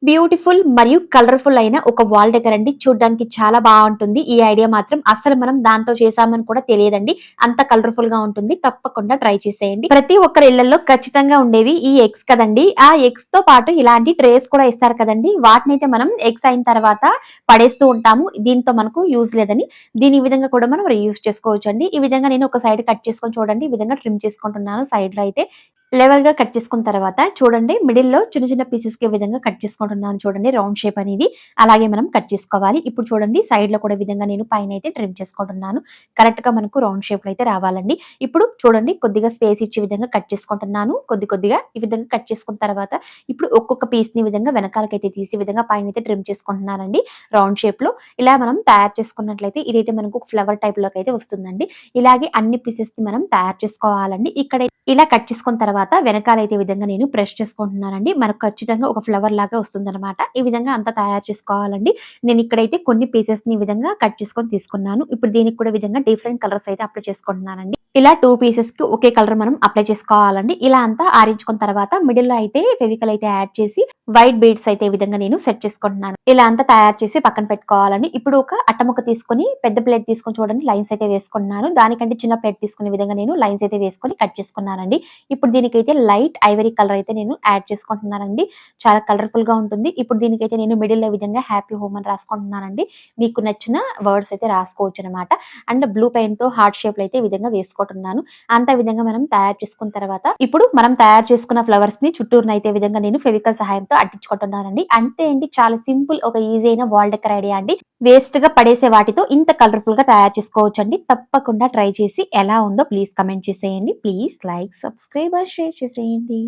Beautiful మరియు colourful అయిన ఒక వాల్ డెకర్ అండి. చూడ్డానికి చాలా బావుంటుంది. ఈ ఐడియా మాత్రం అస్సలు మనం దాంతో చేశామని కూడా తెలియదండి. అంత కలర్‌ఫుల్‌గా ఉంటుంది. తప్పకుండా ట్రై చేసేయండి. ప్రతి ఒక్కరి ఇళ్లల్లో ఖచ్చితంగా ఉండేవి ఈ ఎగ్స్ కదండీ! ఆ ఎగ్స్‌తో పాటు ఇలాంటి ట్రేస్ కూడా ఇస్తారు కదండీ! వాటినైతే మనం ఎగ్స్ అయిన తర్వాత పడేస్తూ ఉంటాము. దీంతో మనకు యూజ్ లేదని. దీన్ని ఈ విధంగా కూడా మనం రీయూజ్ చేసుకోవచ్చండి. ఈ విధంగా నేను ఒక సైడ్ కట్ చేసుకొని చూడండి. ఈ విధంగా ట్రిమ్ చేసుకుంటున్నాను సైడ్‌లో అయితే. లెవెల్‌గా కట్ చేసుకున్న తర్వాత చూడండి మిడిల్‌లో చిన్న చిన్న పీసెస్‌కి ఈ విధంగా కట్ చేసుకుంటున్నాను చూడండి రౌండ్ షేప్ అనేది. అలాగే మనం కట్ చేసుకోవాలి. ఇప్పుడు చూడండి సైడ్‌లో కూడా ఈ విధంగా నేను పైనైతే ట్రిమ్ చేసుకుంటున్నాను. కరెక్ట్‌గా మనకు రౌండ్ షేప్‌లో అయితే రావాలండి. ఇప్పుడు చూడండి కొద్దిగా స్పేస్ ఇచ్చే విధంగా కట్ చేసుకుంటున్నాను. కొద్దిగా ఈ విధంగా కట్ చేసుకున్న తర్వాత ఇప్పుడు ఒక్కొక్క పీస్‌ని ఈ విధంగా వెనకాలకైతే తీసి ఈ విధంగా పైనైతే ట్రిమ్ చేసుకుంటున్నానండి రౌండ్ షేప్‌లో. ఇలా మనం తయారు చేసుకున్నట్లయితే ఇదైతే మనకు ఒక ఫ్లవర్ టైప్‌లోకి అయితే వస్తుందండి. ఇలాగే అన్ని పీసెస్‌ని మనం తయారు చేసుకోవాలండి. ఇక్కడ ఇలా కట్ చేసుకున్న తర్వాత వెనకాలైతే ఈ విధంగా నేను ప్రెస్ చేసుకుంటున్నానండి. మనకు ఖచ్చితంగా ఒక ఫ్లవర్ లాగా వస్తుందనమాట. ఈ విధంగా అంతా తయారు చేసుకోవాలండి. నేను ఇక్కడైతే కొన్ని పీసెస్‌ని ఈ విధంగా కట్ చేసుకొని తీసుకున్నాను. ఇప్పుడు దీనికి కూడా ఈ విధంగా డిఫరెంట్ కలర్స్ అయితే అప్లై చేసుకుంటున్నానండి. ఇలా 2 పీసెస్‌కి ఒకే కలర్ మనం అప్లై చేసుకోవాలండి. ఇలా అంతా ఆరించుకున్న తర్వాత మిడిల్‌లో అయితే ఫెవికల్ అయితే యాడ్ చేసి వైట్ బీడ్స్ అయితే ఈ విధంగా నేను సెట్ చేసుకుంటున్నాను. ఇలా అంతా తయారు చేసి పక్కన పెట్టుకోవాలండి. ఇప్పుడు ఒక అట్టముక్క తీసుకొని పెద్ద ప్లేట్ తీసుకొని చూడండి లైన్స్ అయితే వేసుకుంటున్నాను. దానికంటే చిన్న ప్లేట్ తీసుకునే విధంగా నేను లైన్స్ అయితే వేసుకొని కట్ చేసుకున్నానండి. ఇప్పుడు దీనికైతే లైట్ ఐవరీ కలర్ అయితే నేను యాడ్ చేసుకుంటున్నానండి. చాలా కలర్‌ఫుల్‌గా ఉంటుంది. ఇప్పుడు దీనికైతే నేను మిడిల్‌లో ఈ విధంగా హ్యాపీ హోమ్ అని రాసుకుంటున్నానండి. మీకు నచ్చిన వర్డ్స్ అయితే రాసుకోవచ్చనమాట. అండ్ బ్లూ పెయిన్‌తో హార్ట్ షేప్‌లో అయితే ఈ విధంగా వేసుకుంటున్నాను. అంత విధంగా మనం తయారు చేసుకున్న తర్వాత ఇప్పుడు మనం తయారు చేసుకున్న ఫ్లవర్స్‌ని చుట్టూరునైతే ఈ విధంగా నేను ఫెవికల్ సహాయంతో అంటించుకుంటున్నానండి. అంతే అండి చాలా సింపుల్ ఒక ఈజీ అయిన వాల్ డెకర్ ఐడియా అండి. వేస్ట్‌గా పడేసే వాటితో ఇంత కలర్‌ఫుల్‌గా తయారు చేసుకోవచ్చండి. తప్పకుండా ట్రై చేసి ఎలా ఉందో ప్లీజ్ కామెంట్ చేసేయండి. ప్లీజ్ లైక్, సబ్స్క్రైబ్, షేర్ చేసేయండి.